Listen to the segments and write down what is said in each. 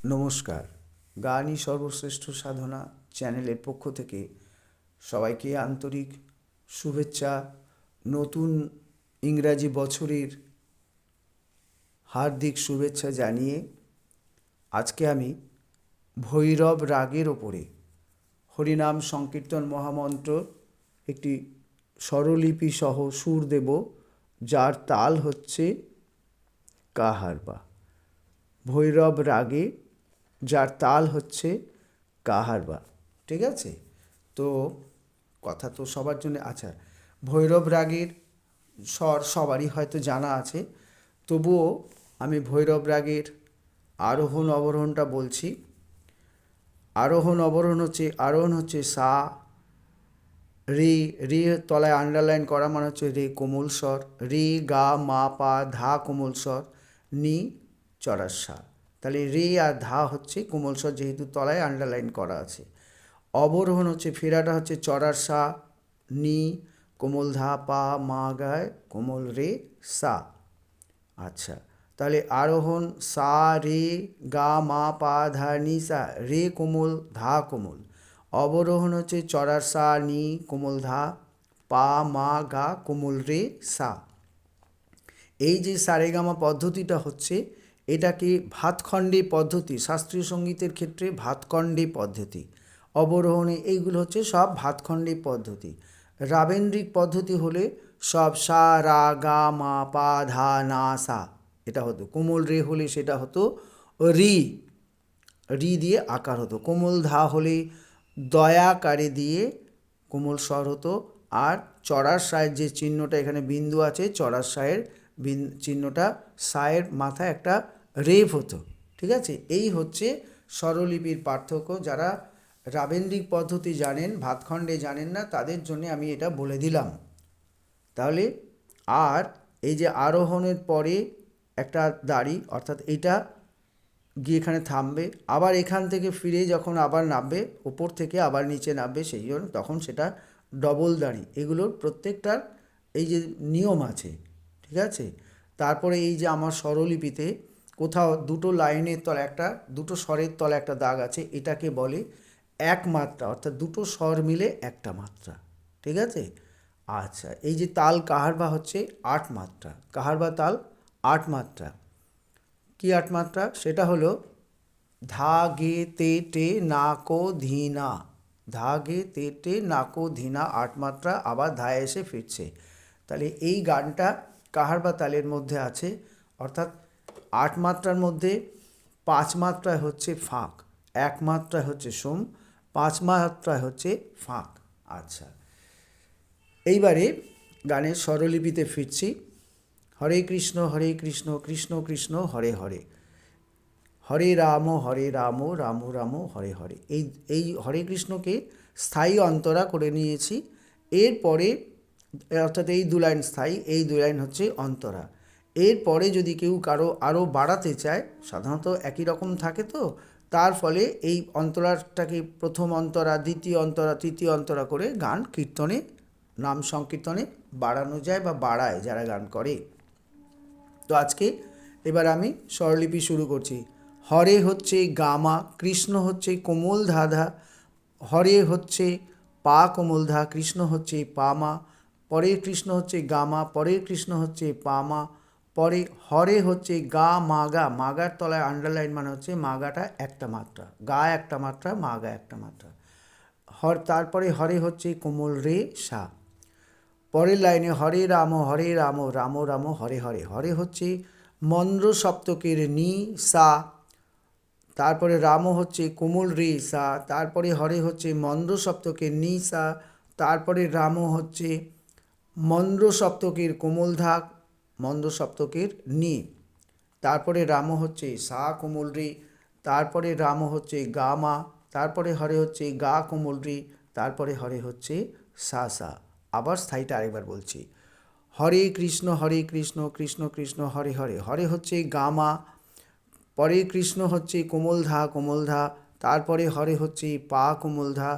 নমস্কার। গানই সর্বশ্রেষ্ঠ সাধনা চ্যানেলের পক্ষ থেকে সবাইকে আন্তরিক শুভেচ্ছা। নতুন ইংরাজি বছরের হার্দিক শুভেচ্ছা জানিয়ে আজকে আমি ভৈরব রাগের ওপরে হরিনাম সংকীর্তন মহামন্ত্র একটি স্বরলিপি সহ সুর দেব, যার তাল হচ্ছে কাহারবা। ভৈরব রাগে যার তাল হচ্ছে কাহারবা। ঠিক আছে? তো কথা তো সবার জন্য। আচ্ছা, ভৈরব রাগের স্বর সবারই হয়তো জানা আছে, তবুও আমি ভৈরব রাগের আরোহণ অবরোহণটা বলছি। আরোহণ হচ্ছে সা, রে, রে তলায় আন্ডারলাইন করা মানে হচ্ছে রে কোমল স্বর, রে গা মা পা ধা কোমল স্বর, নি চড়ার সা। তাহলে রে আর ধা হচ্ছে কোমল স্বর, যেহেতু তলায় আন্ডারলাইন করা আছে। অবরোহণ হচ্ছে ফেরাটা হচ্ছে চড়ার সা, নি কোমল ধা পা মা গায় কোমল রে সা। আচ্ছা, তাহলে আরোহণ সা রে গা মা পা ধা নি সা, রে কোমল ধা কোমল। অবরোহণ হচ্ছে চড়ার সা নি কোমল ধা পা মা গা কোমল রে সা। এই যে সারেগামা পদ্ধতিটা হচ্ছে, এটাকে ভাতখণ্ডে পদ্ধতি, শাস্ত্রীয় সঙ্গীতের ক্ষেত্রে ভাতখণ্ডে পদ্ধতি। অবরোহণে এইগুলো হচ্ছে সব ভাতখণ্ডে পদ্ধতি। রাবেন্দ্রিক পদ্ধতি হলে সব সা রা গা মা পা ধা না সা, এটা হতো। কোমল রে হলে সেটা হতো রি, রি দিয়ে আকার হতো। কোমল ধা হলে দয়াকারে দিয়ে কোমল স্বর হতো। আর চড়ার সায়ের যে চিহ্নটা এখানে বিন্দু আছে, চড়ার সায়ের চিহ্নটা, সায়ের মাথায় একটা রেফ হতো। ঠিক আছে? এই হচ্ছে স্বরলিপির পার্থক্য। যারা রাবেন্দ্রিক পদ্ধতি জানেন, ভাতখণ্ডে জানেন না, তাদের জন্য আমি এটা বলে দিলাম। তাহলে আর এই যে আরোহণের পরে একটা দাড়ি, অর্থাৎ এটা গিয়ে এখানে থামবে, আবার এখান থেকে ফিরে যখন আবার নামবে, ওপর থেকে আবার নিচে নামবে, সেই জন্য তখন সেটা ডবল দাড়ি। এগুলোর প্রত্যেকটার এই যে নিয়ম আছে। ঠিক আছে? তারপরে এই যে আমার স্বরলিপিতে কোথাও দুটো লাইনের তলে একটা, দুটো স্বরের তলে একটা দাগ আছে, এটাকে বলে এক মাত্রা, অর্থাৎ দুটো স্বর মিলে একটা মাত্রা। ঠিক আছে? আচ্ছা, এই যে তাল কাহারবা হচ্ছে 8 মাত্রা। কাহারবা তাল 8 মাত্রা। কি 8 মাত্রা? সেটা হলো ধা গে তে টে না কো ধীনা। ধা গে তে টে না কো ধীনা 8 মাত্রা, আবার ধায় এসে ফিরছে। তাহলে এই গানটা কাহারবা তালের মধ্যে আছে, অর্থাৎ 8 মাত্রার মধ্যে 5 মাত্রায় হচ্ছে ফাঁক, 1 মাত্রায় হচ্ছে সোম, 5 মাত্রায় হচ্ছে ফাঁক। আচ্ছা, এইবারে গানের স্বরলিপিতে ফিরছি। হরে কৃষ্ণ কৃষ্ণ কৃষ্ণ হরে হরে, হরে রাম রাম রাম হরে হরে। এই এই হরে কৃষ্ণকে স্থায়ী অন্তরা করে নিয়েছি। এরপরে অর্থাৎ এই দু লাইন স্থায়ী, এই দু লাইন হচ্ছে অন্তরা। এরপরে যদি কেউ কারো আরও বাড়াতে চায়, সাধারণত একই রকম থাকে, তো তার ফলে এই অন্তরাটাকে প্রথম অন্তরা, দ্বিতীয় অন্তরা, তৃতীয় অন্তরা করে গান কীর্তনে, নাম সংকীর্তনে বাড়ানো যায় বা বাড়ায় যারা গান করে। তো আজকে এবার আমি স্বরলিপি শুরু করছি। হরে হচ্ছে গামা, কৃষ্ণ হচ্ছে কোমল ধাধা, হরে হচ্ছে পা কোমল ধা, কৃষ্ণ হচ্ছে পামা, পরের কৃষ্ণ হচ্ছে গামা, পরের কৃষ্ণ হচ্ছে পামা, পরে হরে হচ্ছে গা মাগা, মাগার তলায় আন্ডারলাইন মানে হচ্ছে মাগাটা একটা মাত্রা, গা একটা মাত্রা, মাগা একটা মাত্রা। তারপরে হরে হচ্ছে কোমল রে সা। পরের লাইনে হরে রাম রাম রাম হরে হরে, হরে হচ্ছে মন্দ্র সপ্তকের নি সা, তারপরে রাম হচ্ছে কোমল রে সা, তারপরে হরে হচ্ছে মন্দ্র সপ্তকের নি সা, তারপরে রাম হচ্ছে মন্দ্র সপ্তকের কোমল ধাক, মন্দ্র সপ্তকের নি, তারপরে রাম হচ্ছে সা কোমল রে, তারপরে রাম হচ্ছে গা মা, তারপরে হরে হচ্ছে গা কোমল রে, তারপরে হরে হচ্ছে সা সা। আবার স্থায়ীটা আরেকবার বলছি। হরে কৃষ্ণ কৃষ্ণ কৃষ্ণ হরে হরে, হরে হচ্ছে গা মা, পরে কৃষ্ণ হচ্ছে কোমল ধা, তারপরে হরে হচ্ছে পা কোমল ধা,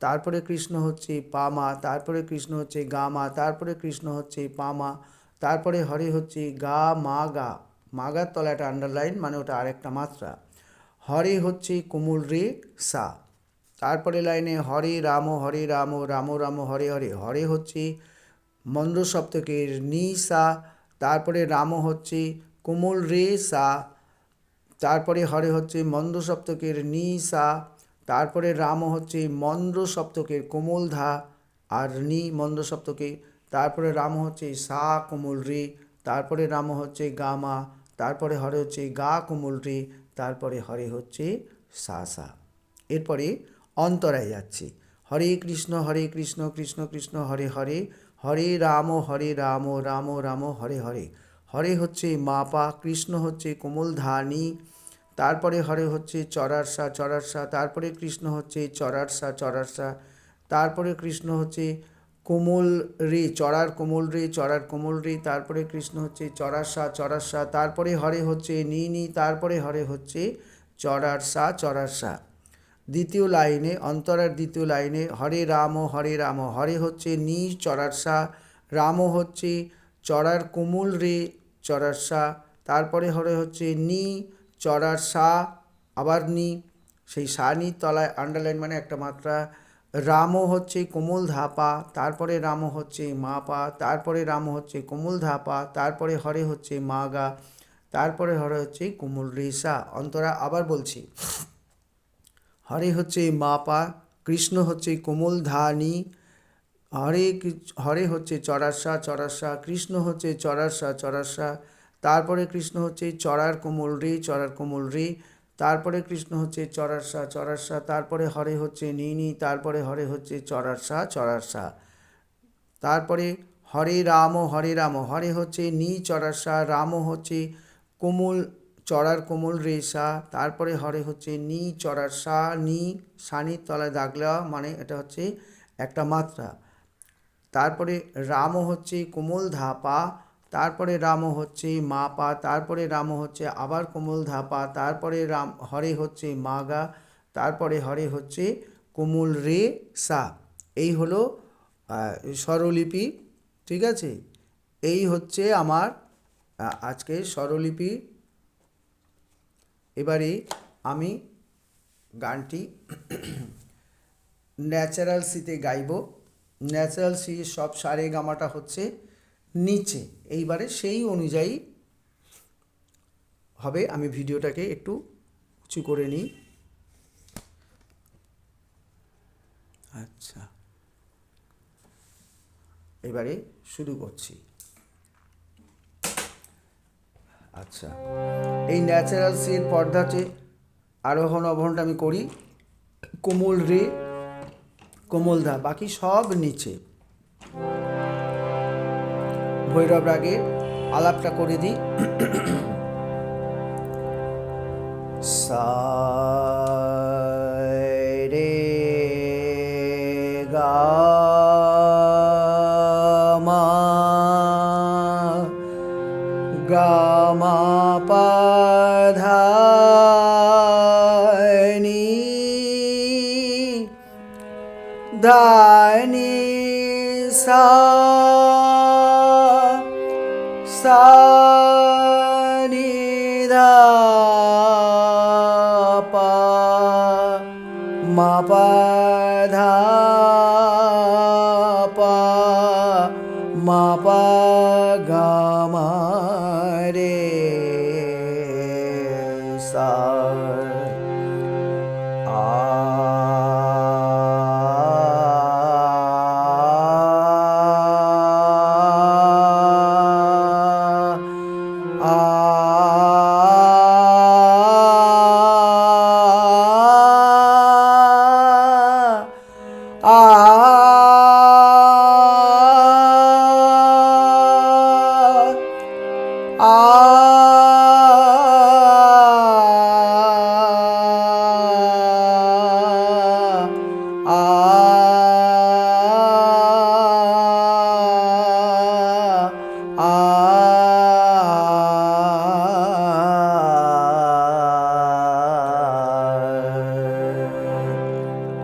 তারপরে কৃষ্ণ হচ্ছে পা মা, তারপরে কৃষ্ণ হচ্ছে গা মা, তারপরে কৃষ্ণ হচ্ছে পা মা, তারপরে হরে হচ্ছে গা মা গা, মাগার তলায় একটা আন্ডারলাইন মানে ওটা আরেকটা মাত্রা। হরে হচ্ছে কোমল রে সা। তারপরে লাইনে হরে রাম রাম রাম হরে হরে, হরে হচ্ছে মন্দ্র সপ্তকের নি সা। তারপরে রাম হচ্ছে কোমল রে সা। তারপরে হরে হচ্ছে মন্দ্র সপ্তকের নি সা। তারপরে রাম হচ্ছে মন্দ্র সপ্তকের কোমল ধা আর নি মন্দ্র সপ্তকে। তারপরে রাম হচ্ছে সা কোমল রে। তারপরে রাম হচ্ছে গা মা। তারপরে হরে হচ্ছে গা কোমল রে। তারপরে হরে হচ্ছে সা সা। এরপরে অন্তরায় যাচ্ছি। হরে কৃষ্ণ কৃষ্ণ কৃষ্ণ হরে হরে, হরে রাম রাম রাম হরে হরে। হরে হচ্ছে মা পা, কৃষ্ণ হচ্ছে কোমল ধানি। তারপরে হরে হচ্ছে চরার সা। তারপরে কৃষ্ণ হচ্ছে চরার সা। তারপরে কৃষ্ণ হচ্ছে কোমল রে, চরার কোমল রে। তারপরে কৃষ্ণ হচ্ছে চরার সা। তারপরে হরে হচ্ছে নি। তারপরে হরে হচ্ছে চরার সা। দ্বিতীয় লাইনে, অন্তরার দ্বিতীয় লাইনে হরে রাম হরে হচ্ছে নি চরার সা। রাম হচ্ছে চরার কোমল রে চরার সা। তারপরে হরে হচ্ছে নি চরার সা, আবার নি, সেই সা নি তলায় আন্ডারলাইন মানে একটা মাত্রা। রাম হচ্ছে কোমল ধাপা। তারপরে রাম হচ্ছে মা পা। তারপরে রাম হচ্ছে কোমল ধাপা। তারপরে হরে হচ্ছে মা গা। তারপরে হরে হচ্ছে কোমল রে সা। অন্তরা আবার বলছি, হরে হচ্ছে মা পা, কৃষ্ণ হচ্ছে কোমল ধানি। হরে হচ্ছে চরার সা। কৃষ্ণ হচ্ছে চরার সা। তারপরে কৃষ্ণ হচ্ছে চরার কোমল রে। তারপরে কৃষ্ণ হচ্ছে চরার সা। তারপরে হরে হচ্ছে নি। তারপরে হরে হচ্ছে চরার সা। তারপরে হরে রাম হরে হচ্ছে নি চরার সা। রাম হচ্ছে কোমল চরার কোমল রে সা। তারপরে হরে হচ্ছে নি চরার সা নি, সানির তলায় দাগ দেওয়া মানে এটা হচ্ছে একটা মাত্রা। তারপরে রাম হচ্ছে কোমল ধাপা। তারপরে রাম হচ্ছে মা পা। তারপরে রাম হচ্ছে আবার কোমল ধাপা। তারপরে হরে হচ্ছে মা গা। তারপরে হরে হচ্ছে কোমল রে সা। এই হলো স্বরলিপি। ঠিক আছে, এই হচ্ছে আমার আজকের স্বরলিপি। এবারে আমি গানটি ন্যাচারাল সিতে গাইব। ন্যাচারাল সি সব সারে গামাটা হচ্ছে নিচে, এইবারে সেই অনুযায়ী হবে। আমি ভিডিওটাকে একটু উঁচু করে নিই। আচ্ছা, এবারে শুরু করছি। আচ্ছা, এই ন্যাচারাল সির পর্দাতে আরোহণ অবরোহণটা আমি করি কোমল রে কোমল ধা, বাকি সব নিচে। ভৈরব রাগে আলাপটা করে দিই। সা রে গা মা পা ধা নি সা নি ধা পা মা পা ধা পা মা পা গা মা রে সা।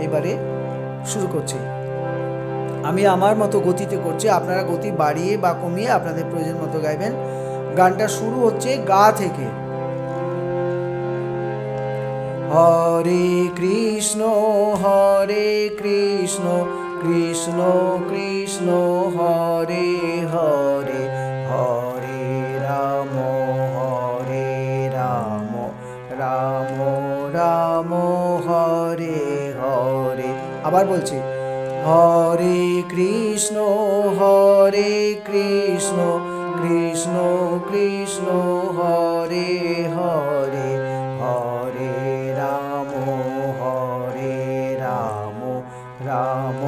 এবারে শুরু করছি। আমি আমার মতো গতিতে করছি, আপনারা গতি বাড়িয়ে বা কমিয়ে আপনাদের প্রয়োজন মতো গাইবেন। গানটা শুরু হচ্ছে গা থেকে। হরে কৃষ্ণ কৃষ্ণ কৃষ্ণ হরে হরে, হরে রাম রাম রাম হরে হরে। আবার বলছি, হরে কৃষ্ণ কৃষ্ণ কৃষ্ণ হরে হরে, হরে রাম রাম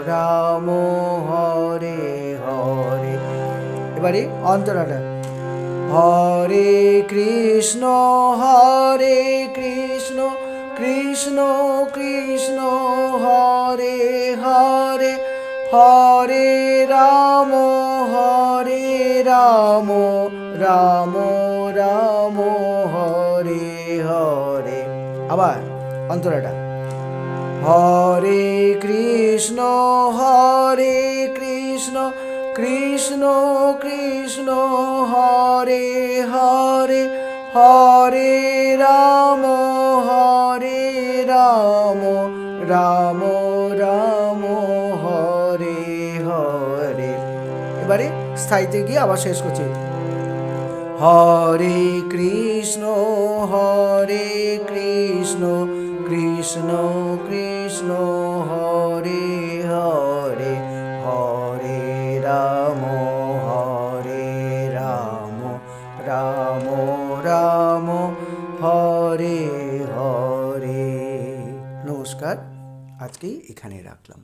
রাম হরে হরে। এবারে অন্তরাটা, হরে কৃষ্ণ কৃষ্ণ কৃষ্ণ হরে হরে, হরে রাম রাম রাম হরে হরে। আবার অন্তরাটা, হরে কৃষ্ণ কৃষ্ণ কৃষ্ণ হরে হরে, হরে রাম রাম রাম হরে হরে। এবারে স্থায়ীতে গিয়ে আবার শেষ করছি, হরে কৃষ্ণ কৃষ্ণ কৃষ্ণ হরে হরে, হরে রাম রাম রাম হরে হরে। নমস্কার, আজকে এখানে রাখলাম।